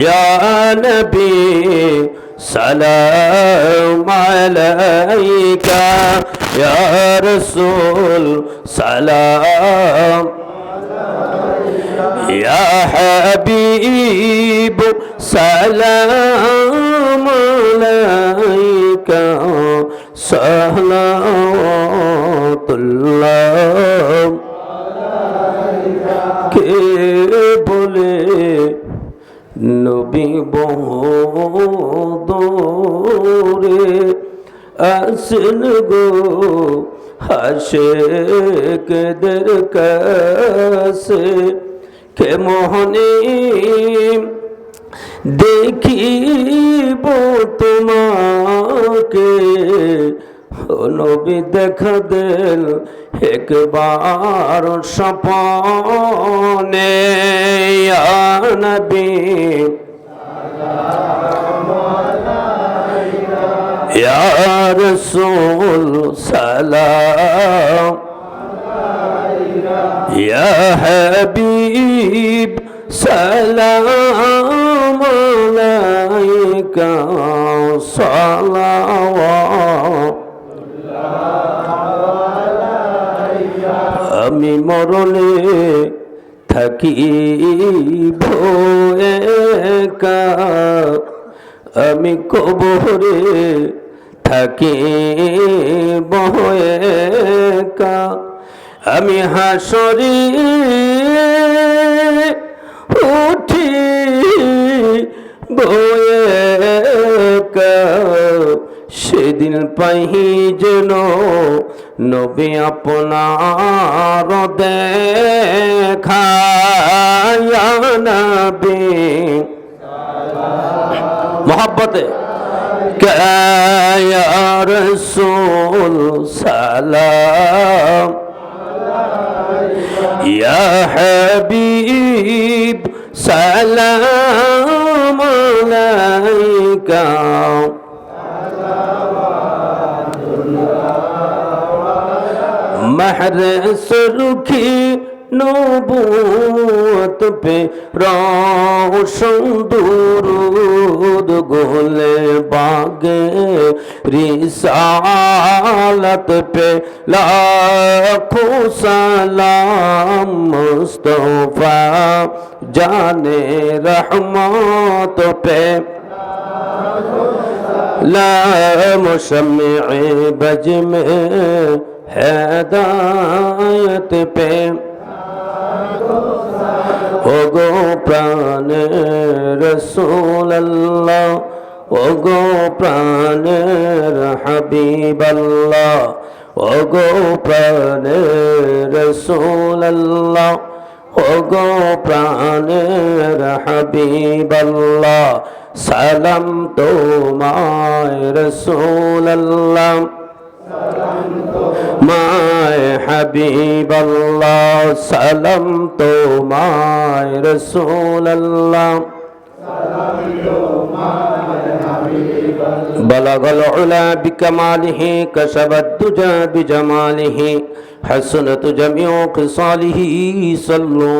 يا نبي سلام عليك يا رسول سلام يا حبيب سلام عليك صلوات الله কে বলে নবী বহুদূরে আসেন গো আশিকদের কাছে কে মোহনে দেখিব তোমাকে ও নবী দেখা দেন একবার স্বপনে ইয়া নবী ইয়া রাসূল সালাম ইয়া হাবিব সালাম আলাইকা সালাওয়াত আমি মরণে থাকিব একা আমি কবরে থাকিব একা আমি হাসরে উঠি একা সেদিন পাহি যেন নবী আপনার দেখা ইয়া নবী মোহাব্বতে ইয়া রাসূল সালাম ইয়া হাবিব সালাম আলাইকা महर सुर्खी नबूवत पे रोशन दुरूद गोले बागे रिसालत पे लाखों सलाम मुस्तफा जाने रहमत पे ला मुशम्मे बज में হেদায়েত পে ওগো প্রাণের রাসূলুল্লাহ ওগো প্রাণের হাবিবাল্লাহ ওগো প্রাণের রাসূলুল্লাহ ওগো প্রাণের হাবিবাল্লাহ সালাম তোমায় রাসূলুল্লাহ মায় হাবিবাল্লাহ সালাম তোমায় রাসূলুল্লাহ বলাগাল উলা বিকামালিহি কাশাবাদ দুজা বিজামালিহি হাসনাত জামিউ খিসালিহি সাল্লু